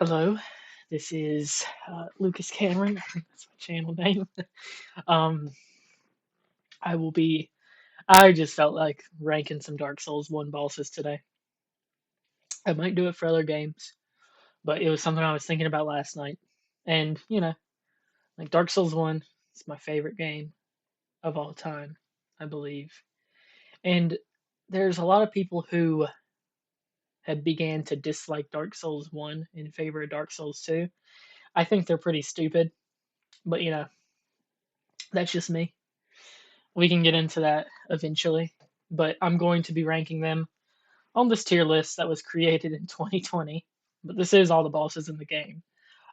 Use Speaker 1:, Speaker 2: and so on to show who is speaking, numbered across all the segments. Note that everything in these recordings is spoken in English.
Speaker 1: Hello, this is Lucas Cameron. I think that's my channel name. Um, I will be. I just felt like ranking some Dark Souls 1 bosses today. I might do it for other games, but it was something I was thinking about last night. And, like Dark Souls 1 is my favorite game of all time, I believe. And there's a lot of people who have began to dislike Dark Souls 1 in favor of Dark Souls 2. I think they're pretty stupid, but that's just me. We can get into that eventually, but I'm going to be ranking them on this tier list that was created in 2020. But this is all the bosses in the game,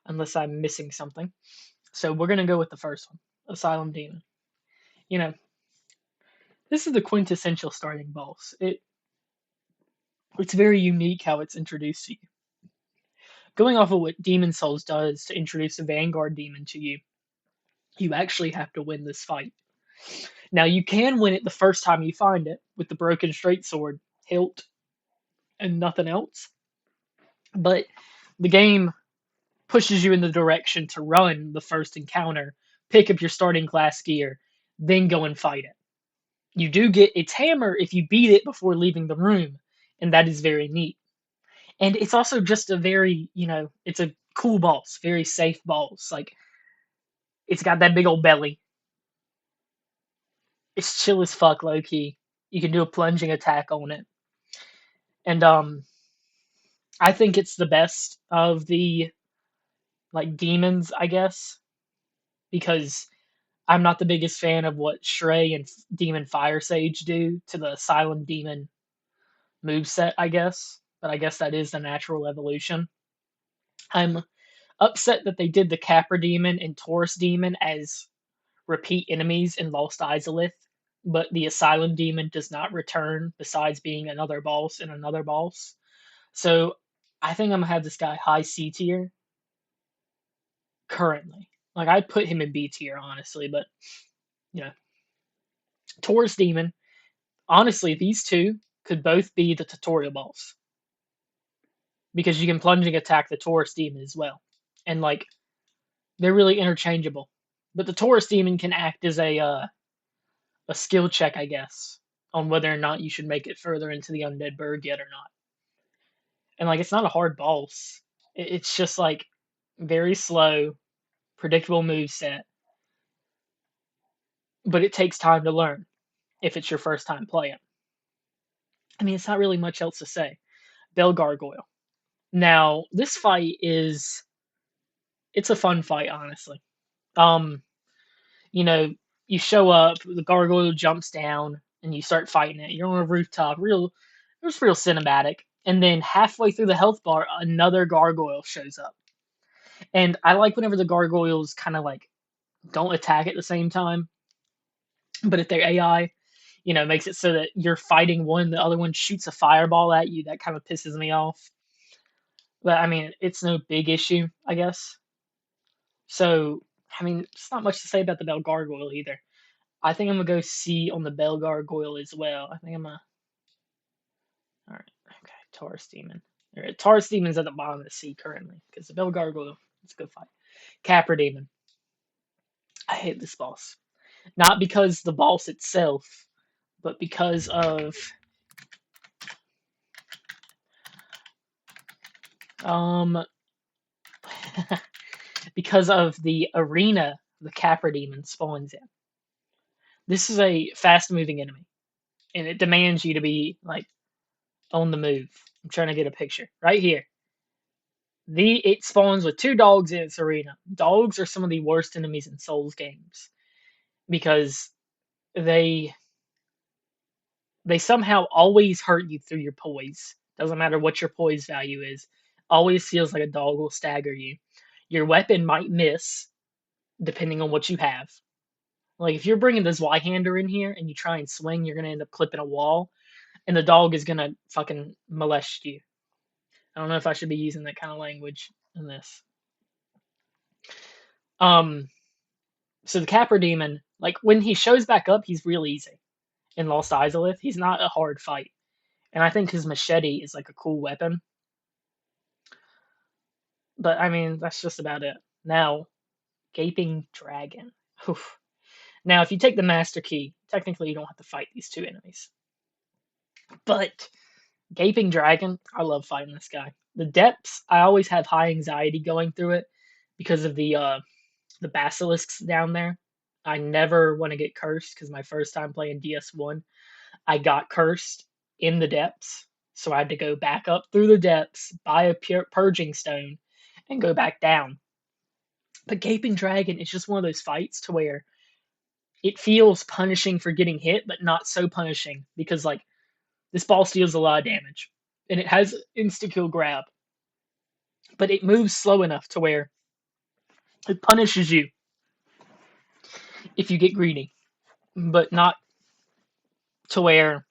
Speaker 1: unless I'm missing something. So we're going to go with the first one, Asylum Demon. You know, this is the quintessential starting boss. It's very unique how it's introduced to you. Going off of what Demon Souls does to introduce a Vanguard demon to you, you actually have to win this fight. Now you can win it the first time you find it with the broken straight sword hilt and nothing else. But the game pushes you in the direction to run the first encounter, pick up your starting class gear, then go and fight it. You do get its hammer if you beat it before leaving the room, and that is very neat. And it's also just a very, it's a cool boss, very safe boss. Like, it's got that big old belly. It's chill as fuck, low key. You can do a plunging attack on it. And I think it's the best of the like demons, I guess, because I'm not the biggest fan of what Shrey and Demon Fire Sage do to the Asylum Demon moveset, I guess. But I guess that is the natural evolution. I'm upset that they did the Capra Demon and Taurus Demon as repeat enemies in Lost Izalith, but the Asylum Demon does not return besides being another boss and another boss. So I think I'm gonna have this guy high C tier currently. Like I'd put him in B tier, honestly, but you know, Taurus Demon. Honestly, these two could both be the tutorial boss because you can plunging attack the Taurus Demon as well, and like they're really interchangeable. But the Taurus Demon can act as a skill check, I guess, on whether or not you should make it further into the Undead Burg yet or not. And like it's not a hard boss. It's just like very slow, predictable move set, but it takes time to learn if it's your first time playing. I mean, it's not really much else to say. Bell Gargoyle. Now, this fight is it's a fun fight, honestly. Um, you know, you show up, the gargoyle jumps down, and you start fighting it. You're on a rooftop, it was real cinematic. And then halfway through the health bar, another gargoyle shows up. And I like whenever the gargoyles kind of like don't attack at the same time, but if their AI, makes it so that you're fighting one, the other one shoots a fireball at you, that kind of pisses me off. But I mean, it's no big issue, I guess. So, I mean, it's not much to say about the Bell Gargoyle either. I think I'm gonna go C on the Bell Gargoyle as well. I think I'm gonna. All right, okay, Taurus Demon. All right, Taurus Demon's at the bottom of the C currently because the Bell Gargoyle. It's a good fight. Capra Demon. I hate this boss. Not because the boss itself, but because of um because of the arena the Capra Demon spawns in. This is a fast moving enemy, and it demands you to be like on the move. I'm trying to get a picture right here. It spawns with two dogs in its arena. Dogs are some of the worst enemies in Souls games because they they somehow always hurt you through your poise. Doesn't matter what your poise value is. Always feels like a dog will stagger you. Your weapon might miss depending on what you have. Like if you're bringing this Y-hander in here and you try and swing, you're gonna end up clipping a wall, and the dog is gonna fucking molest you. I don't know if I should be using that kind of language in this. Um, so the Capra Demon, like when he shows back up, he's real easy. In Lost Izalith, he's not a hard fight, and I think his machete is like a cool weapon. But I mean, that's just about it. Now, Gaping Dragon. Oof. Now, if you take the Master Key, technically you don't have to fight these two enemies. But Gaping Dragon, I love fighting this guy. The depths, I always have high anxiety going through it because of the basilisks down there. I never want to get cursed because my first time playing ds1, I got cursed in the depths. So I had to go back up through the depths, buy a purging stone, and go back down. But Gaping Dragon is just one of those fights to where it feels punishing for getting hit, but not so punishing because like this boss deals a lot of damage. And it has insta kill grab. But it moves slow enough to where it punishes you if you get greedy. But not to where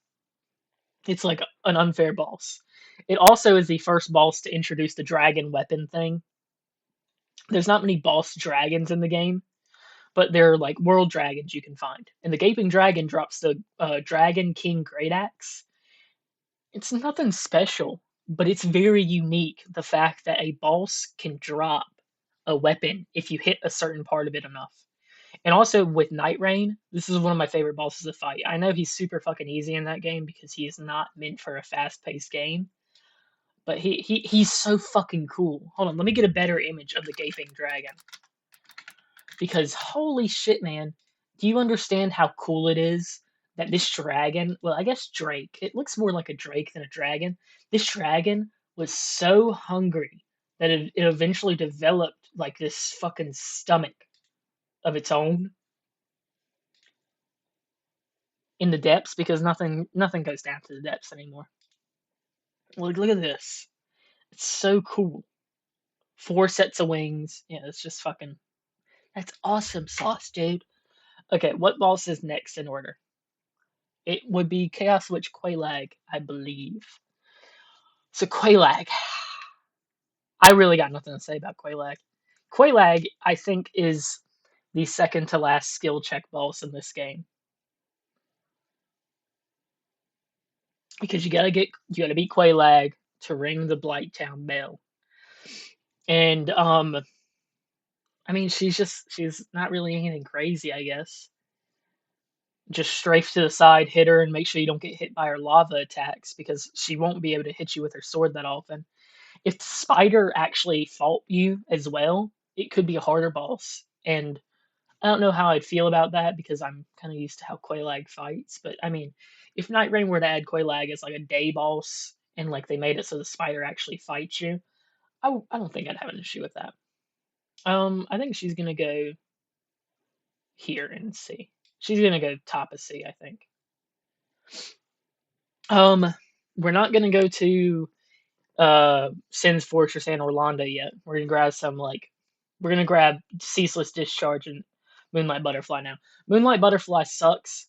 Speaker 1: it's like an unfair boss. It also is the first boss to introduce the dragon weapon thing. There's not many boss dragons in the game, but they're like world dragons you can find. And the Gaping Dragon drops the Dragon King Great Axe. It's nothing special, but it's very unique. The fact that a boss can drop a weapon if you hit a certain part of it enough. And also with Night Rain, this is one of my favorite bosses to fight. I know he's super fucking easy in that game because he is not meant for a fast-paced game. But he's so fucking cool. Hold on, let me get a better image of the Gaping Dragon. Because holy shit, man. Do you understand how cool it is that this dragon, well, I guess Drake, it looks more like a Drake than a dragon. This dragon was so hungry that it eventually developed like this fucking stomach of its own in the depths because nothing goes down to the depths anymore. Look at this. It's so cool. 4 sets of wings. Yeah, it's just fucking. That's awesome sauce, dude. Okay, what boss is next in order? It would be Chaos Witch Quelaag, I believe. So Quelaag. I really got nothing to say about Quelaag. Quelaag, I think, is the second to last skill check boss in this game. Because you gotta beat Quelaag to ring the Blighttown bell. And I mean she's not really anything crazy, I guess. Just strafe to the side, hit her, and make sure you don't get hit by her lava attacks because she won't be able to hit you with her sword that often. If the spider actually fought you as well, it could be a harder boss. And I don't know how I'd feel about that because I'm kind of used to how Quelaag fights. But I mean, if Night Rain were to add Quelaag as like a day boss and like they made it so the spider actually fights you, I don't think I'd have an issue with that. I think she's gonna go here and C. She's gonna go top of C, I think. Um, we're not gonna go to Sin's Fortress and Orlando yet. We're gonna grab some like we're gonna grab Ceaseless Discharge and Moonlight Butterfly now. Moonlight Butterfly sucks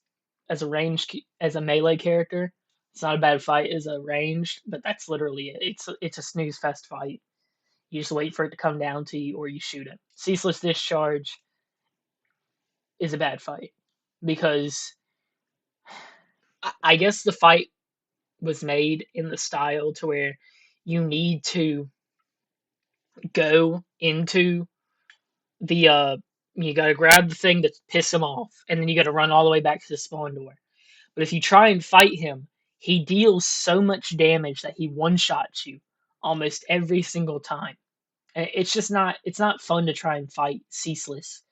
Speaker 1: as a as a melee character. It's not a bad fight as a ranged, but that's literally it. It's a snooze fest fight. You just wait for it to come down to you or you shoot it. Ceaseless Discharge is a bad fight because I guess the fight was made in the style to where you need to go into the you gotta grab the thing to piss him off, and then you gotta run all the way back to the spawn door. But if you try and fight him, he deals so much damage that he one shots you almost every single time. And it's not fun to try and fight Ceaseless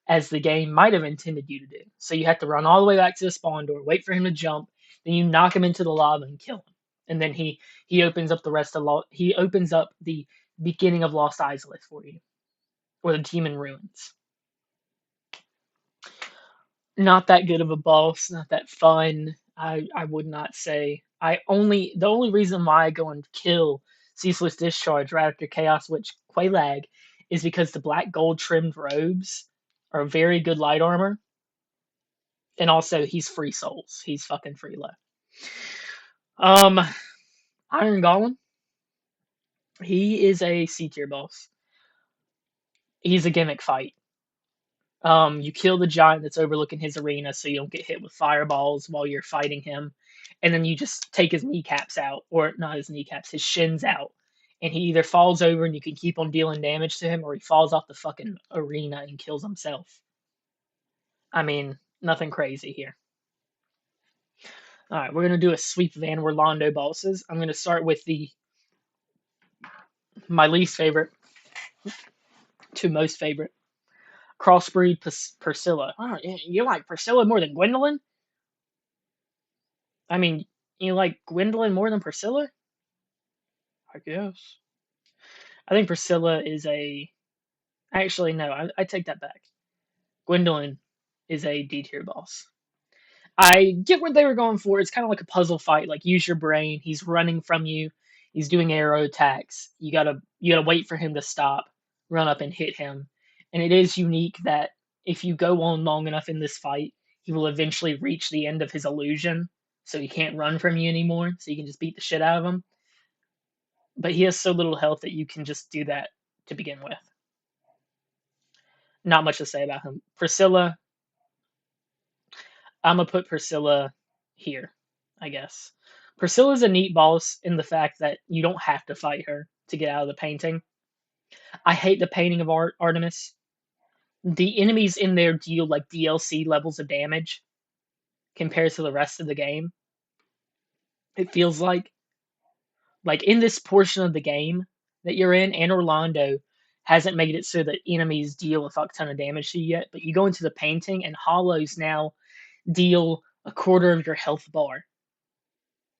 Speaker 1: as the game might have intended you to do. So you have to run all the way back to the spawn door, wait for him to jump, then you knock him into the lava and kill him. And then he opens up the rest of he opens up the beginning of Lost Izalith for you, or the Demon Ruins. Not that good of a boss, not that fun. I would not say. The only reason why I go and kill Ceaseless Discharge right after Chaos Witch Quelaag is because the black gold trimmed robes are very good light armor. And also he's free souls. He's fucking free low. Um Iron Golem. He is a C tier boss. He's a gimmick fight. You kill the giant that's overlooking his arena so you don't get hit with fireballs while you're fighting him. And then you just take his kneecaps out, or not his kneecaps, his shins out. and he either falls over and you can keep on dealing damage to him, or he falls off the fucking arena and kills himself. I mean, nothing crazy here. All right, we're gonna do a sweep of Van Orlando bosses. I'm gonna start with the my least favorite to most favorite crossbreed Priscilla. Oh, you like Priscilla more than Gwendolyn? I mean, you like Gwendolyn more than Priscilla? I guess. I think Priscilla is a. Actually, no, I take that back. Gwendolyn is a D tier boss. I get what they were going for. It's kind of like a puzzle fight. Like use your brain. He's running from you. He's doing arrow attacks. You gotta wait for him to stop, run up and hit him. And it is unique that if you go on long enough in this fight, he will eventually reach the end of his illusion, so he can't run from you anymore. So you can just beat the shit out of him. But he has so little health that you can just do that to begin with. Not much to say about him. Priscilla, I'm gonna put Priscilla here, I guess. Priscilla's a neat boss in the fact that you don't have to fight her to get out of the painting. I hate the painting of Artemis. The enemies in there deal like DLC levels of damage compared to the rest of the game. It feels like in this portion of the game that you're in, and Orlando hasn't made it so that enemies deal a fuck ton of damage to you yet. But you go into the painting, and hollows now deal a quarter of your health bar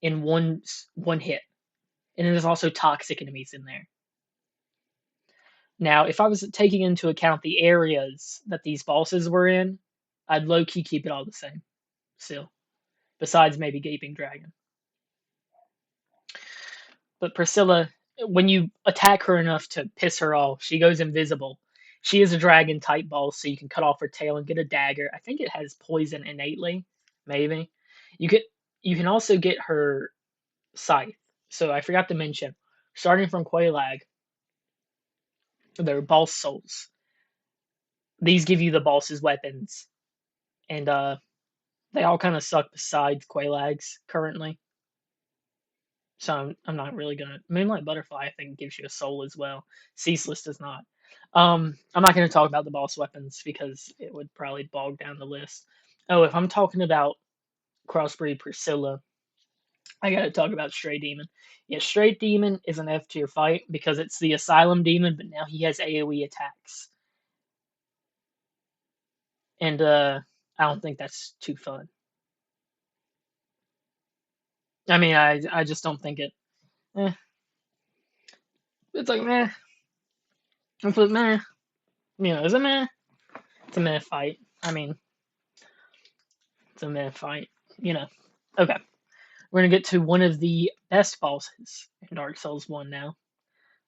Speaker 1: in one hit. And then there's also toxic enemies in there. Now, if I was taking into account the areas that these bosses were in, I'd low key keep it all the same. Still, besides maybe Gaping Dragon. But Priscilla, when you attack her enough to piss her off, she goes invisible. She is a dragon type boss, so you can cut off her tail and get a dagger. I think it has poison innately, maybe. You could you can also get her scythe. So I forgot to mention, starting from Quelaag, they're boss souls. These give you the boss's weapons, and they all kind of suck besides Quelaag's currently. So I'm not really gonna. Moonlight Butterfly I think gives you a soul as well. Ceaseless does not. I'm not gonna talk about the boss weapons because it would probably bog down the list. Oh, if I'm talking about Crossbreed Priscilla, I gotta talk about Stray Demon. Yeah, Stray Demon is an F tier fight because it's the Asylum Demon, but now he has AoE attacks. And I don't think that's too fun. I mean, I just don't think it. Eh. It's like meh. It's like meh. It's a meh. It's a meh fight. I mean, it's a meh fight. Okay, we're gonna get to one of the best bosses in Dark Souls 1 now.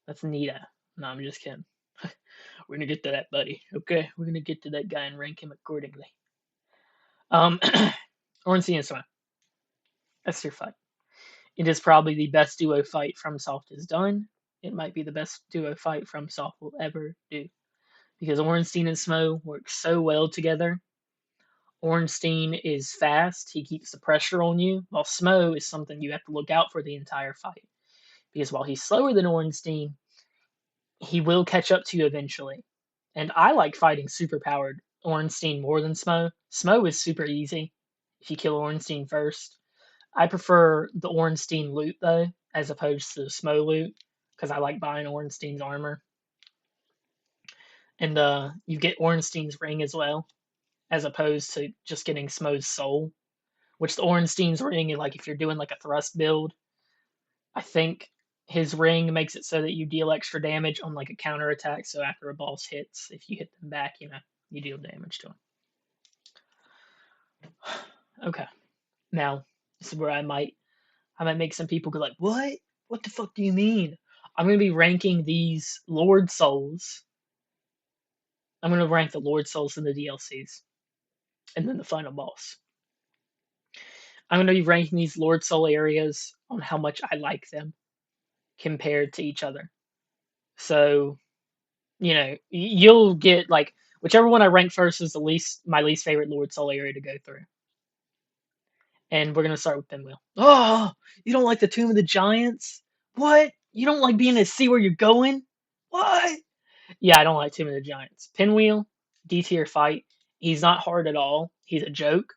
Speaker 1: That's Nita. No, I'm just kidding. We're gonna get to that, buddy. Okay, we're gonna get to that guy and rank him accordingly. Ornstein and Soma. That's your fight. It is probably the best duo fight FromSoft has done. It might be the best duo fight FromSoft will ever do. Because Ornstein and Smo work so well together. Ornstein is fast, he keeps the pressure on you, while Smo is something you have to look out for the entire fight. Because while he's slower than Ornstein, he will catch up to you eventually. And I like fighting superpowered Ornstein more than Smo. Smo is super easy if you kill Ornstein first. I prefer the Ornstein loot though, as opposed to the Smo loot, because I like buying Ornstein's armor. And you get Ornstein's ring as well, as opposed to just getting Smo's soul. Which the Ornstein's ring, like if you're doing like a thrust build, I think his ring makes it so that you deal extra damage on like a counter attack. So after a boss hits, if you hit them back, you deal damage to them. Okay, now this is where I might make some people go like, "What? What the fuck do you mean?" I'm gonna be ranking these Lord Souls. I'm gonna rank the Lord Souls in the DLCs, and then the final boss. I'm gonna be ranking these Lord Soul areas on how much I like them compared to each other. So, you'll get like whichever one I rank first is my least favorite Lord Soul area to go through. And we're gonna start with Pinwheel. Oh, you don't like the Tomb of the Giants? What? You don't like being able to see where you're going? What? Yeah, I don't like Tomb of the Giants. Pinwheel, D tier fight. He's not hard at all. He's a joke.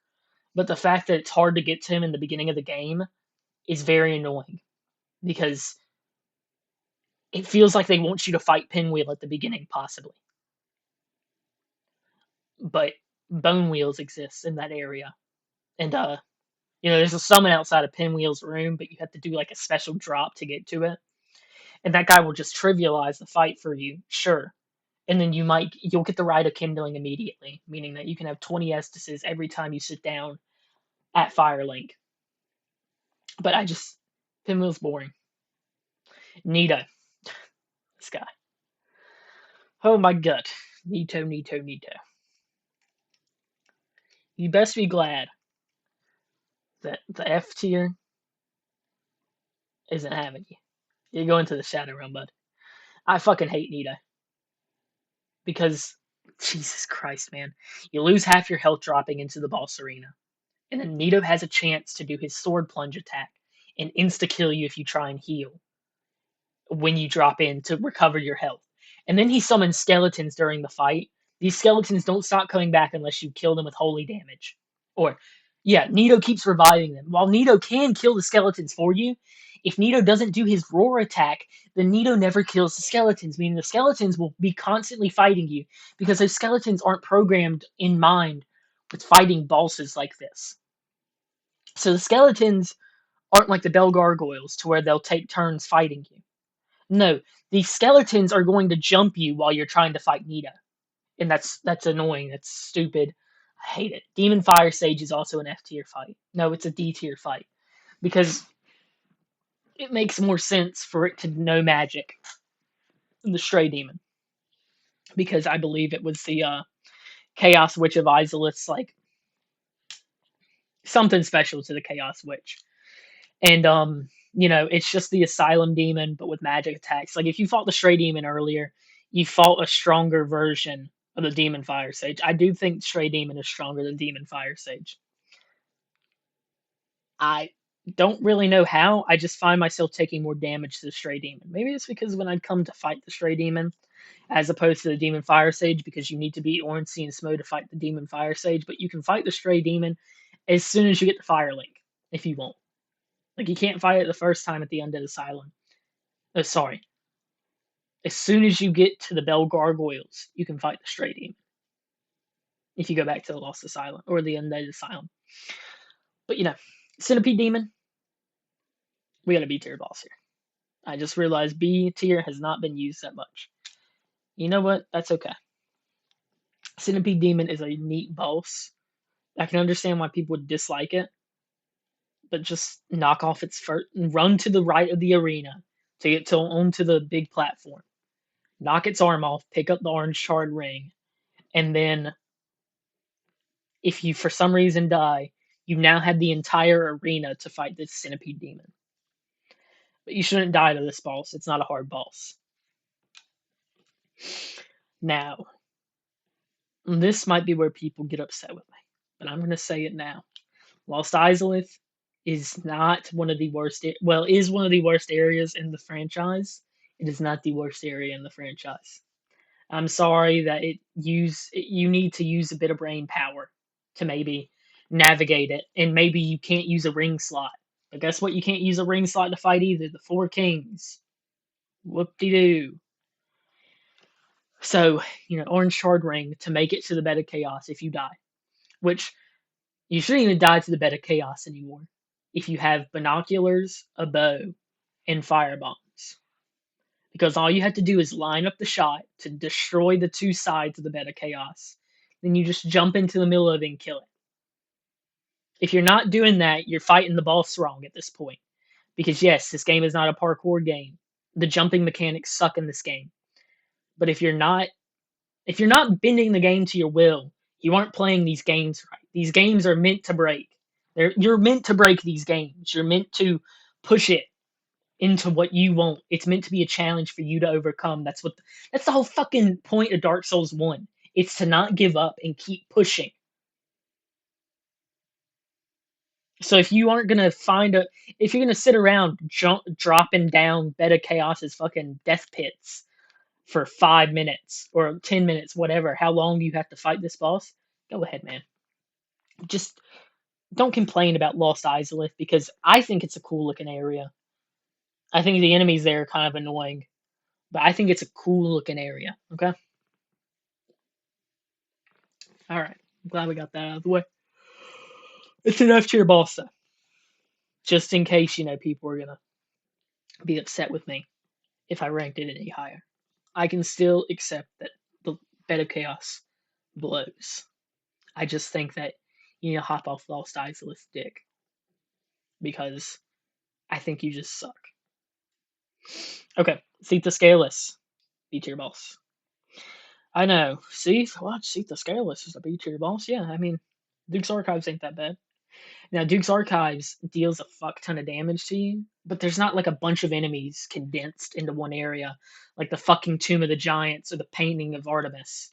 Speaker 1: But the fact that it's hard to get to him in the beginning of the game is very annoying because it feels like they want you to fight Pinwheel at the beginning, possibly. But Bone Wheels exists in that area. And there's a summon outside of Pinwheel's room, but you have to do like a special drop to get to it. And that guy will just trivialize the fight for you, sure. And then you'll get the Rite of Kindling immediately, meaning that you can have 20 Estises every time you sit down at Firelink. But Pinwheel's boring. Nito, this guy. Oh my god. Nito, Nito, Nito. You best be glad that the F tier isn't having you. You're going to the Shadow Realm, bud. I fucking hate Nito. Because, Jesus Christ, man. You lose half your health dropping into the boss arena. And then Nito has a chance to do his sword plunge attack and insta kill you if you try and heal when you drop in to recover your health. And then he summons skeletons during the fight. These skeletons don't stop coming back unless you kill them with holy damage. Or, yeah, Nito keeps reviving them. While Nito can kill the skeletons for you, if Nito doesn't do his roar attack, then Nito never kills the skeletons, meaning the skeletons will be constantly fighting you because those skeletons aren't programmed in mind with fighting bosses like this. So the skeletons aren't like the Bell Gargoyles to where they'll take turns fighting you. No, the skeletons are going to jump you while you're trying to fight Nita. And that's annoying. That's stupid. I hate it. Demon Fire Sage is also an F tier fight. No, it's a D tier fight. Because it makes more sense for it to know magic than the Stray Demon. Because I believe it was the Chaos Witch of Izalith's like something special to the Chaos Witch. And it's just the Asylum Demon, but with magic attacks. Like if you fought the Stray Demon earlier, you fought a stronger version of the Demon Fire Sage. I do think Stray Demon is stronger than Demon Fire Sage. I don't really know how. I just find myself taking more damage to the Stray Demon. Maybe it's because when I come to fight the Stray Demon, as opposed to the Demon Fire Sage, because you need to beat Ornstein and Smo to fight the Demon Fire Sage, but you can fight the Stray Demon as soon as you get the Fire Link, if you want. Like, you can't fight it the first time at the Undead Asylum. Sorry. As soon as you get to the Bell Gargoyles, you can fight the Stray Demon. If you go back to the Lost Asylum, or the Undead Asylum. But, Centipede Demon, we got a B tier boss here. I just realized B tier has not been used that much. You know what? That's okay. Centipede Demon is a neat boss. I can understand why people would dislike it, but just knock off its first, run to the right of the arena to get onto the big platform. Knock its arm off, pick up the orange shard ring, and then if you for some reason die, you now have the entire arena to fight this Centipede Demon. But you shouldn't die to this boss. It's not a hard boss. Now, this might be where people get upset with me, but I'm going to say it now. Lost Izalith is not one of the worst, is one of the worst areas in the franchise. It is not the worst area in the franchise. I'm sorry that you need to use a bit of brain power to maybe navigate it, and maybe you can't use a ring slot. But guess what? You can't use a ring slot to fight either. The Four Kings. Whoop-de-doo. So, Orange Shard Ring to make it to the Bed of Chaos if you die. Which, you shouldn't even die to the Bed of Chaos anymore. If you have binoculars, a bow, and fire bombs. Because all you have to do is line up the shot to destroy the two sides of the Bed of Chaos. Then you just jump into the middle of it and kill it. If you're not doing that, you're fighting the boss wrong at this point. Because yes, this game is not a parkour game. The jumping mechanics suck in this game. But if you're not bending the game to your will, you aren't playing these games right. These games are meant to break. You're meant to break these games. You're meant to push it into what you want. It's meant to be a challenge for you to overcome. That's the whole fucking point of Dark Souls 1. It's to not give up and keep pushing. So if you aren't gonna find a, if you're gonna sit around dropping down Beta Chaos's fucking death pits for 5 minutes or 10 minutes, whatever, how long do you have to fight this boss? Go ahead, man. Just don't complain about Lost Izalith because I think it's a cool looking area. I think the enemies there are kind of annoying, but I think it's a cool looking area. Okay. All right. I'm glad we got that out of the way. It's enough to your boss though. Just in case people are gonna be upset with me if I ranked it any higher. I can still accept that the Bed of Chaos blows. I just think that you need to hop off Lost Izalith's dick because I think you just suck. Okay, Sita Scaleless, B tier boss. I know. See, watch Sita Scaleless is a B tier boss. Yeah, I mean, Duke's Archives ain't that bad. Now, Duke's Archives deals a fuck ton of damage to you, but there's not like a bunch of enemies condensed into one area, like the fucking Tomb of the Giants or the Painting of Artemis.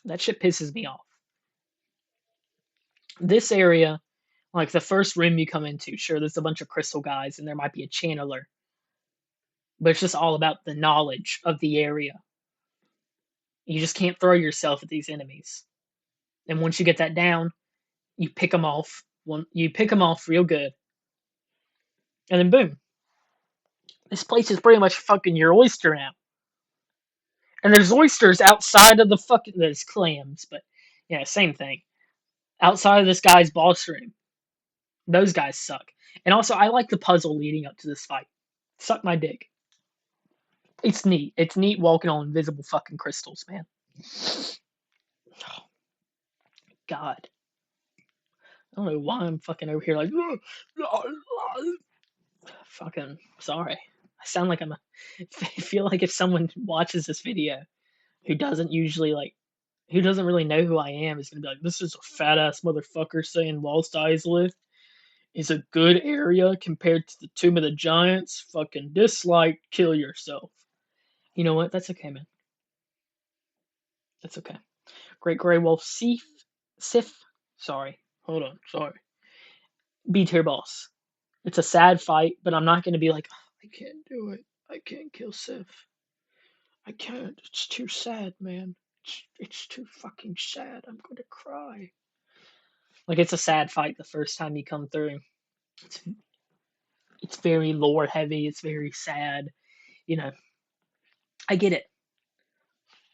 Speaker 1: That shit pisses me off. This area, like the first room you come into, sure, there's a bunch of crystal guys and there might be a channeler, but it's just all about the knowledge of the area. You just can't throw yourself at these enemies. And once you get that down, you pick them off. You pick them off real good, and then boom, this place is pretty much fucking your oyster now. And there's oysters outside of the fucking. There's clams, but yeah, same thing. Outside of this guy's boss room, those guys suck. And also, I like the puzzle leading up to this fight. Suck my dick. It's neat. It's neat walking on invisible fucking crystals, man. Oh, God. I don't know why I'm fucking over here like. Fucking sorry. I sound like I'm a. I feel like if someone watches this video who doesn't usually like, who doesn't really know who I am, is gonna be like, this is a fat ass motherfucker saying Lost Izalith is a good area compared to the Tomb of the Giants. Fucking dislike, kill yourself. You know what? That's okay, man. That's okay. Great Grey Wolf Sif. Sorry. Hold on. Sorry. B tier boss. It's a sad fight, but I'm not gonna be like, "Oh, I can't do it. I can't kill Sif. I can't. It's too sad, man. It's too fucking sad. I'm gonna cry." Like it's a sad fight the first time you come through. It's it's very lore heavy. It's very sad. You know, I get it,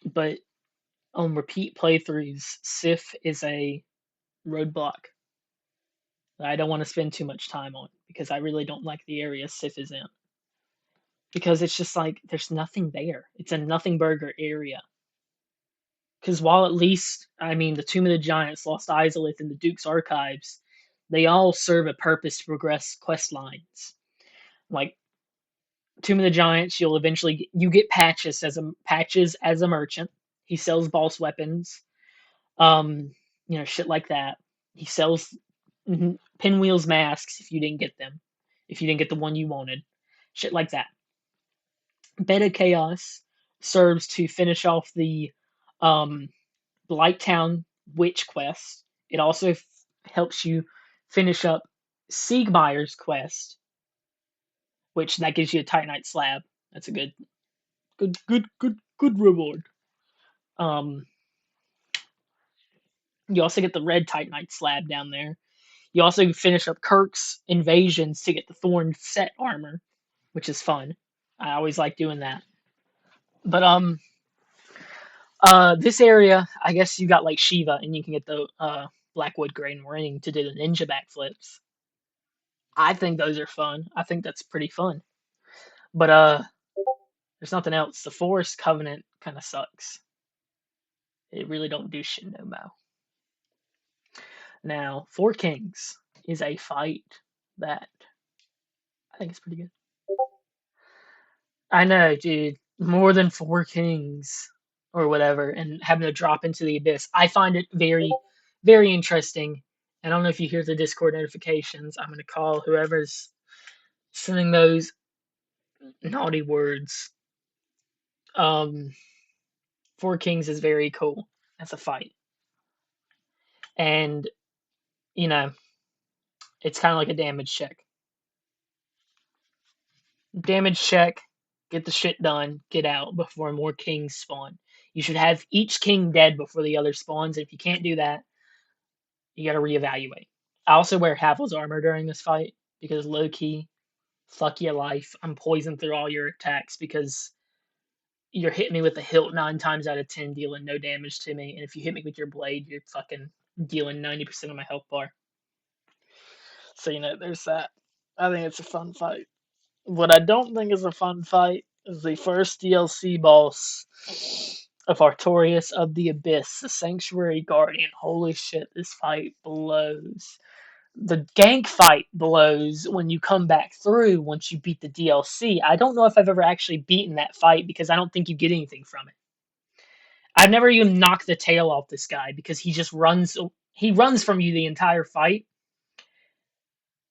Speaker 1: but on repeat playthroughs, Sif is a roadblock that I don't want to spend too much time on because I really don't like the area Sif is in. Because it's just like there's nothing there. It's a nothing burger area. Because while at least, I mean, the Tomb of the Giants, Lost Izalith, and the Duke's Archives, they all serve a purpose to progress quest lines. Like Tomb of the Giants, you'll eventually you get patches as a merchant. He sells boss weapons, um, shit like that. He sells pinwheels masks if you didn't get them, if you didn't get the one you wanted, shit like that. Beta Chaos serves to finish off the um, Blighttown Witch quest. It also helps you finish up Siegmeyer's quest, which that gives you a Titanite slab. That's a good reward. Um, you also get the red Titanite slab down there. You also finish up Kirk's invasions to get the Thorn set armor, which is fun. I always like doing that. But this area, I guess you got like Shiva, and you can get the Blackwood Grain Ring to do the ninja backflips. I think those are fun. I think that's pretty fun. But there's nothing else. The Forest Covenant kind of sucks. It really don't do shit no more. Now, Four Kings is a fight that I think is pretty good. I know, dude. More than Four Kings or whatever, and having to drop into the abyss. I find it very, very interesting. I don't know if you hear the Discord notifications. I'm gonna call whoever's sending those naughty words. Um, Four Kings is very cool as a fight, and you know, It's kind of like a damage check. Damage check, get the shit done, get out before more kings spawn. You should have each king dead before the other spawns. And if you can't do that, you got to reevaluate. I also wear Havel's armor during this fight because low key, fuck your life. I'm poisoned through all your attacks because you're hitting me with the hilt 9 times out of 10, dealing no damage to me. And if you hit me with your blade, you're fucking dealing 90% of my health bar. So, there's that. I think it's a fun fight. What I don't think is a fun fight is the first DLC boss of Artorias of the Abyss, the Sanctuary Guardian. Holy shit, this fight blows. The gank fight blows when you come back through once you beat the DLC. I don't know if I've ever actually beaten that fight because I don't think you get anything from it. I've never even knocked the tail off this guy because he just runs. He runs from you the entire fight,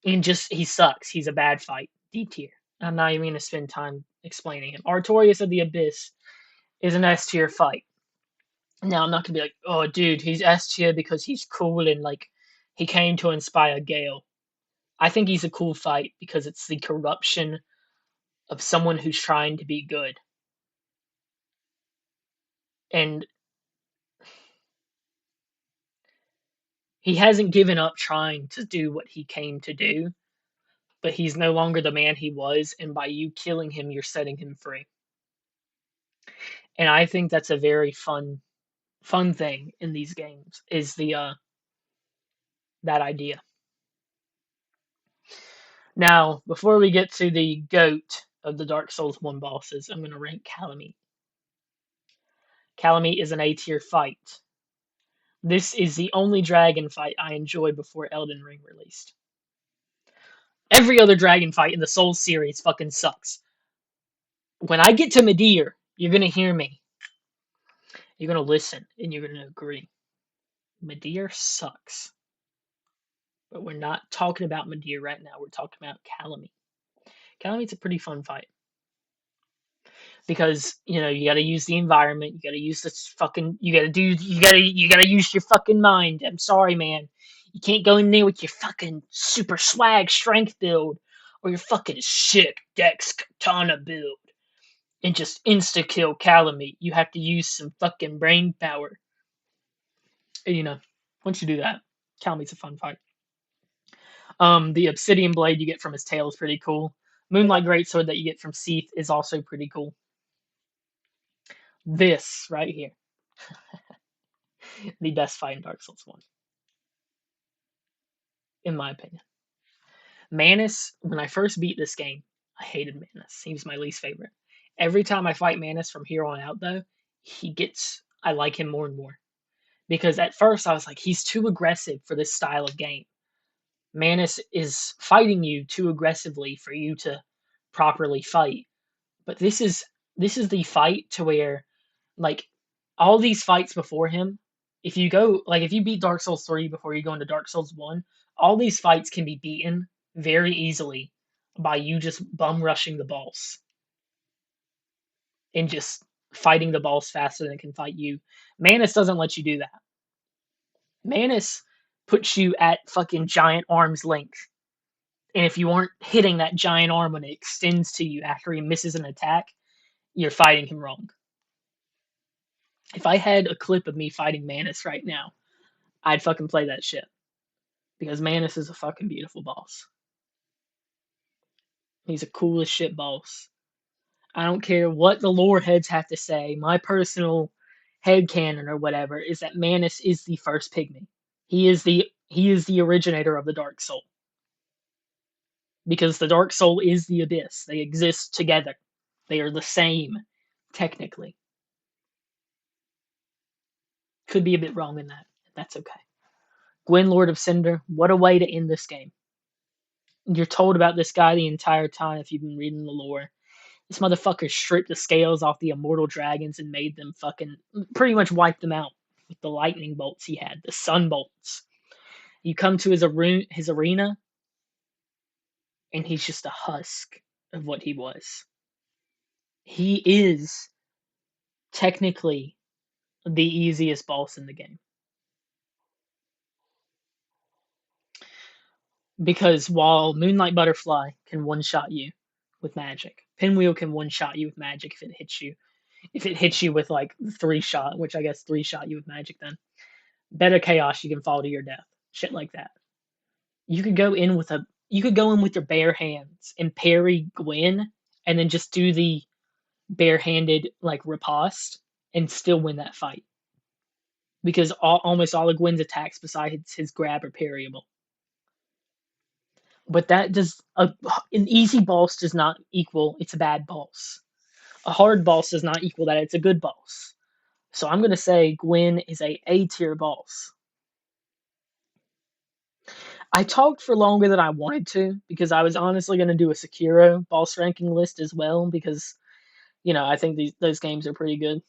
Speaker 1: and he sucks. He's a bad fight. D tier. I'm not even gonna spend time explaining him. Artorias of the Abyss is an S tier fight. Now I'm not gonna be like, oh dude, he's S tier because he's cool and like he came to inspire Gale. I think he's a cool fight because it's the corruption of someone who's trying to be good. And he hasn't given up trying to do what he came to do, but he's no longer the man he was, and by you killing him, you're setting him free. And I think that's a very fun thing in these games is the that idea. Now, before we get to the GOAT of the Dark Souls 1 bosses, I'm gonna rank Calamite. Calamite is an A tier fight. This is the only dragon fight I enjoyed before Elden Ring released. Every other dragon fight in the Souls series fucking sucks. When I get to Midir, you're gonna hear me. You're gonna listen, and you're gonna agree. Midir sucks. But we're not talking about Midir right now. We're talking about Calamite. Calamite's a pretty fun fight. Because, you gotta use the environment, you gotta use this fucking you gotta use your fucking mind. I'm sorry, man. You can't go in there with your fucking super swag strength build or your fucking sick dex katana build and just insta kill Calamite. You have to use some fucking brain power. And, once you do that, Calamite's a fun fight. The obsidian blade you get from his tail is pretty cool. Moonlight greatsword that you get from Seath is also pretty cool. This right here, the best fight in Dark Souls 1, in my opinion. Manus, when I first beat this game, I hated Manus. He was my least favorite. Every time I fight Manus from here on out, though, I like him more and more. Because at first I was like, he's too aggressive for this style of game. Manus is fighting you too aggressively for you to properly fight. But this is the fight to where, like, all these fights before him, if you beat Dark Souls 3 before you go into Dark Souls 1, all these fights can be beaten very easily by you just bum rushing the boss and just fighting the boss faster than it can fight you. Manus doesn't let you do that. Manus puts you at fucking giant arm's length. And if you aren't hitting that giant arm when it extends to you after he misses an attack, you're fighting him wrong. If I had a clip of me fighting Manus right now, I'd fucking play that shit. Because Manus is a fucking beautiful boss. He's a cool as shit boss. I don't care what the lore heads have to say. My personal headcanon or whatever is that Manus is the first pygmy. He is the originator of the Dark Soul. Because the Dark Soul is the Abyss. They exist together. They are the same, technically. Could be a bit wrong in that. That's okay. Gwyn, Lord of Cinder, what a way to end this game. You're told about this guy the entire time if you've been reading the lore. This motherfucker stripped the scales off the immortal dragons and made them fucking pretty much wipe them out with the lightning bolts he had, the sun bolts. You come to his arena, and he's just a husk of what he was. He is technically the easiest boss in the game. because while Moonlight Butterfly can one shot you with magic, Pinwheel can one shot you with magic if it hits you. If it hits you with like three shot, which I guess three shot you with magic, then Beta Chaos you can fall to your death. Shit like that. You could go in with a you could go in with your bare hands and parry Gwen and then just do the barehanded like riposte and still win that fight because almost all of Gwen's attacks besides his grab are parryable. But that does an easy boss does not equal it's a bad boss. A hard boss does not equal that it's a good boss. So I'm gonna say Gwen is A tier boss. I talked for longer than I wanted to because I was honestly gonna do a Sekiro boss ranking list as well because I think those games are pretty good.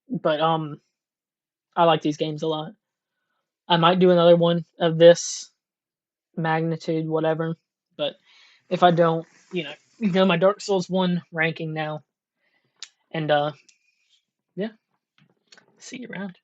Speaker 1: But I like these games a lot. I might do another one of this magnitude, whatever. But if I don't, my Dark Souls 1 ranking now. And yeah, see you around.